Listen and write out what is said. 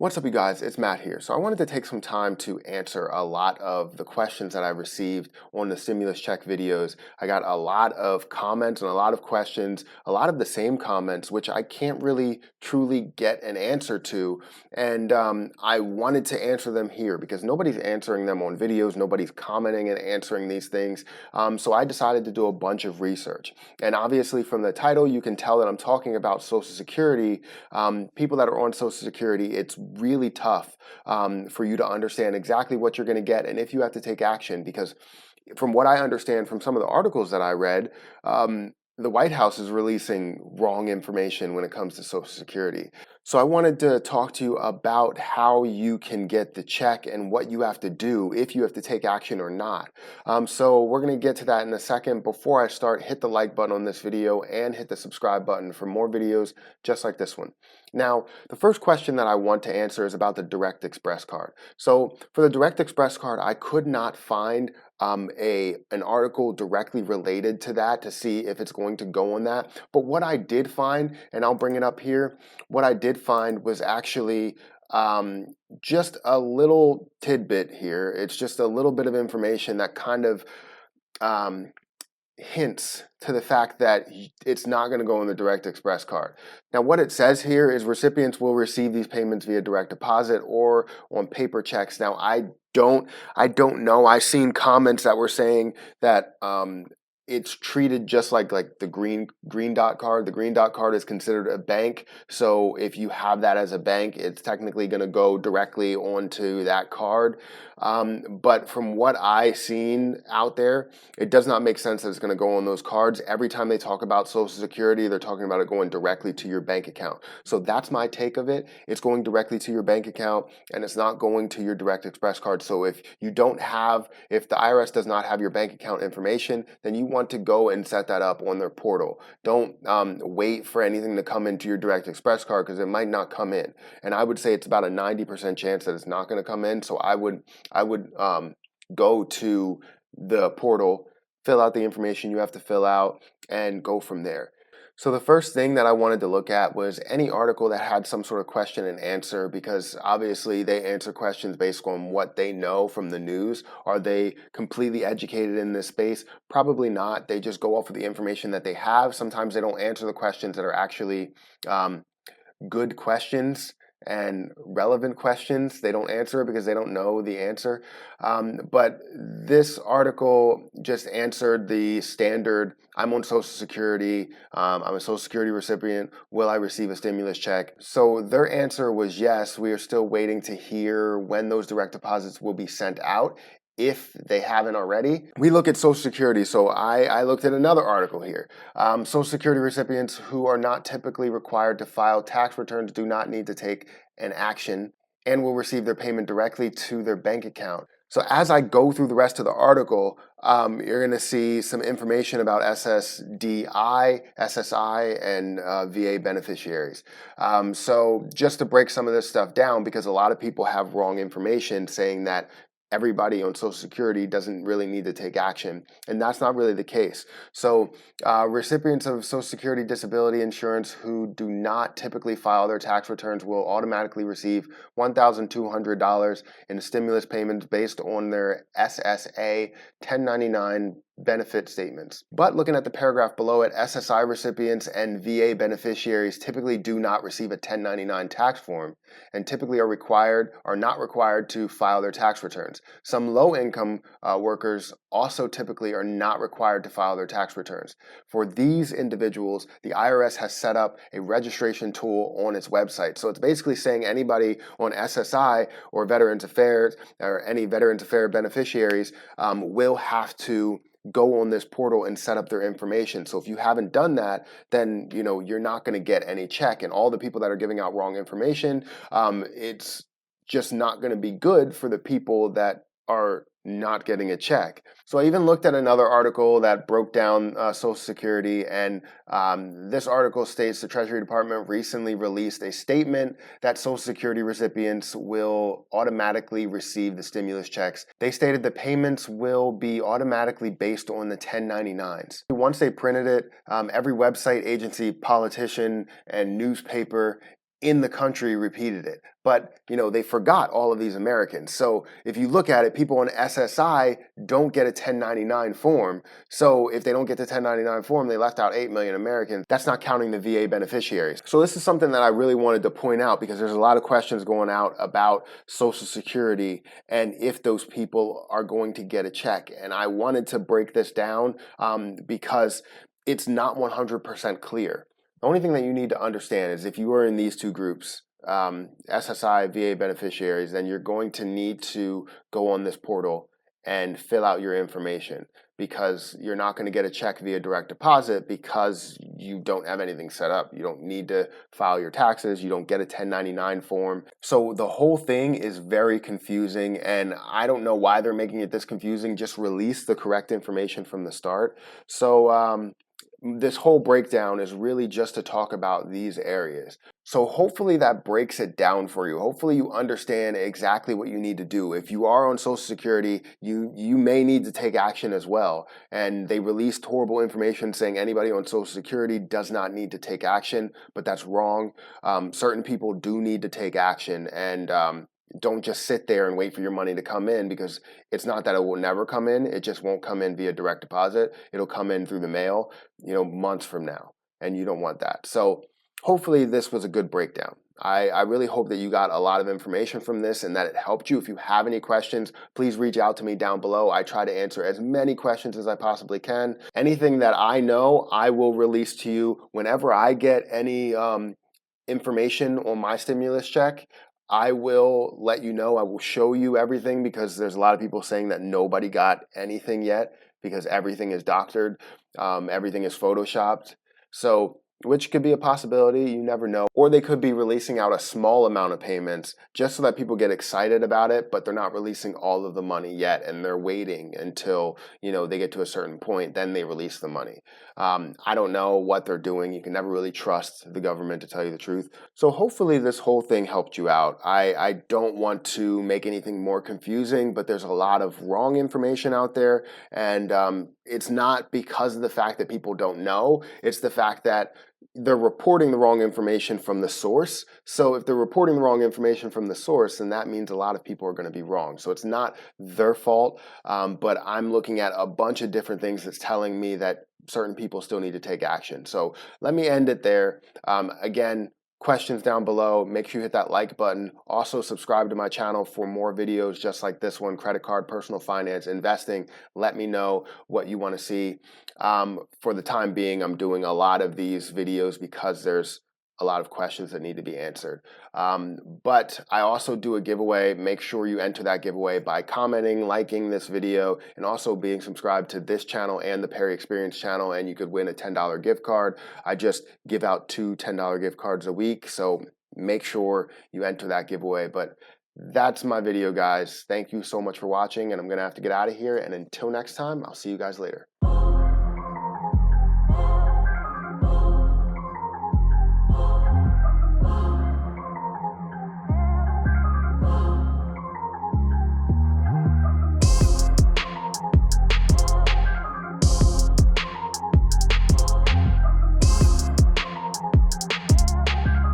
What's up, you guys? It's Matt here. So I wanted to take some time to answer a lot of the questions that I received on the stimulus check videos. I got a lot of comments and a lot of questions, a lot of the same comments, which I can't really truly get an answer to. And I wanted to answer them here because nobody's answering them on videos. Nobody's commenting and answering these things. So I decided to do a bunch of research. And obviously from the title, you can tell that I'm talking about Social Security. People that are on Social Security, it's really tough for you to understand exactly what you're going to get and if you have to take action. Because from what I understand from some of the articles that I read, the White House is releasing wrong information when it comes to Social Security. So I wanted to talk to you about how you can get the check and what you have to do if you have to take action or not. So we're going to get to that in a second. Before I start, hit the like button on this video and hit the subscribe button for more videos just like this one. Now, the first question that I want to answer is about the Direct Express card. So for the Direct Express card, I could not find an article directly related to that to see if it's going to go on that. But what I did find, and I'll bring it up here, what I did find was actually just a little tidbit here. It's just a little bit of information that kind of hints to the fact that it's not going to go on the Direct Express card. Now, what it says here is recipients will receive these payments via direct deposit or on paper checks. Now, I don't know. I've seen comments that were saying that it's treated just like the green dot card. The green dot card is considered a bank, so if you have that as a bank, it's technically going to go directly onto that card. But from what I've seen out there, it does not make sense that it's going to go on those cards. Every time they talk about Social Security, they're talking about it going directly to your bank account. So that's my take of it. It's going directly to your bank account, and it's not going to your Direct Express card. So if the IRS does not have your bank account information, then you want to go and set that up on their portal. Don't wait for anything to come into your Direct Express card because it might not come in. And I would say it's about a 90% chance that it's not going to come in. So I would go to the portal, fill out the information you have to fill out, and go from there. So the first thing that I wanted to look at was any article that had some sort of question and answer, because obviously they answer questions based on what they know from the news. Are they completely educated in this space? Probably not. They just go off of the information that they have. Sometimes they don't answer the questions that are actually good questions and relevant questions. They don't answer it because they don't know the answer. But this article just answered the standard, I'm on Social Security, I'm a Social Security recipient, will I receive a stimulus check? So their answer was yes. We are still waiting to hear when those direct deposits will be sent out, if they haven't already. We look at Social Security, so I looked at another article here. Social Security recipients who are not typically required to file tax returns do not need to take an action and will receive their payment directly to their bank account. So as I go through the rest of the article, you're going to see some information about SSDI, SSI, and VA beneficiaries. So just to break some of this stuff down, because a lot of people have wrong information saying that everybody on Social Security doesn't really need to take action, and that's not really the case. So recipients of Social Security disability insurance who do not typically file their tax returns will automatically receive $1,200 in stimulus payments based on their SSA 1099 benefit statements. But looking at the paragraph below it, SSI recipients and VA beneficiaries typically do not receive a 1099 tax form and typically are not required to file their tax returns. Some low-income workers also typically are not required to file their tax returns. For these individuals, the IRS has set up a registration tool on its website. So it's basically saying anybody on SSI or Veterans Affairs or any Veterans Affairs beneficiaries will have to go on this portal and set up their information. So if you haven't done that, then you're not going to get any check. And all the people that are giving out wrong information, it's just not going to be good for the people that are not getting a check. So I even looked at another article that broke down Social Security, and this article states the Treasury Department recently released a statement that Social Security recipients will automatically receive the stimulus checks. They stated the payments will be automatically based on the 1099s. Once they printed it, every website, agency, politician, and newspaper in the country repeated it. But, they forgot all of these Americans. So if you look at it, people on SSI don't get a 1099 form. So if they don't get the 1099 form, they left out 8 million Americans. That's not counting the VA beneficiaries. So this is something that I really wanted to point out because there's a lot of questions going out about Social Security and if those people are going to get a check. And I wanted to break this down because it's not 100% clear. The only thing that you need to understand is if you are in these two groups, SSI, VA beneficiaries, then you're going to need to go on this portal and fill out your information because you're not going to get a check via direct deposit because you don't have anything set up. You don't need to file your taxes. You don't get a 1099 form. So the whole thing is very confusing, and I don't know why they're making it this confusing. Just release the correct information from the start. So this whole breakdown is really just to talk about these areas. So hopefully that breaks it down for you. Hopefully you understand exactly what you need to do. If you are on Social Security, you may need to take action as well. And they released horrible information saying anybody on Social Security does not need to take action, but that's wrong. Certain people do need to take action, and don't just sit there and wait for your money to come in, because it's not that it will never come in. It just won't come in via direct deposit. It'll come in through the mail, months from now, and you don't want that. So hopefully this was a good breakdown. I really hope that you got a lot of information from this and that it helped you. If you have any questions, please reach out to me down below. I try to answer as many questions as I possibly can. Anything that I know, I will release to you. Whenever I get any information on my stimulus check, I will let you know. I will show you everything, because there's a lot of people saying that nobody got anything yet because everything is doctored, everything is photoshopped. So, which could be a possibility, you never know. Or they could be releasing out a small amount of payments just so that people get excited about it, but they're not releasing all of the money yet, and they're waiting until, they get to a certain point, then they release the money. I don't know what they're doing. You can never really trust the government, to tell you the truth. So hopefully this whole thing helped you out. I don't want to make anything more confusing, but there's a lot of wrong information out there, and it's not because of the fact that people don't know. It's the fact that they're reporting the wrong information from the source. So if they're reporting the wrong information from the source, then that means a lot of people are going to be wrong. So it's not their fault, but I'm looking at a bunch of different things that's telling me that certain people still need to take action. So let me end it there. Again, questions down below. Make sure you hit that like button. Also subscribe to my channel for more videos just like this one: credit card, personal finance, investing. Let me know what you want to see. For the time being, I'm doing a lot of these videos because there's a lot of questions that need to be answered. But I also do a giveaway. Make sure you enter that giveaway by commenting, liking this video, and also being subscribed to this channel and the Perry Experience channel, and you could win a $10 gift card. I just give out 2 $10 gift cards a week, so make sure you enter that giveaway. But that's my video, guys. Thank you so much for watching, and I'm gonna have to get out of here, and until next time, I'll see you guys later.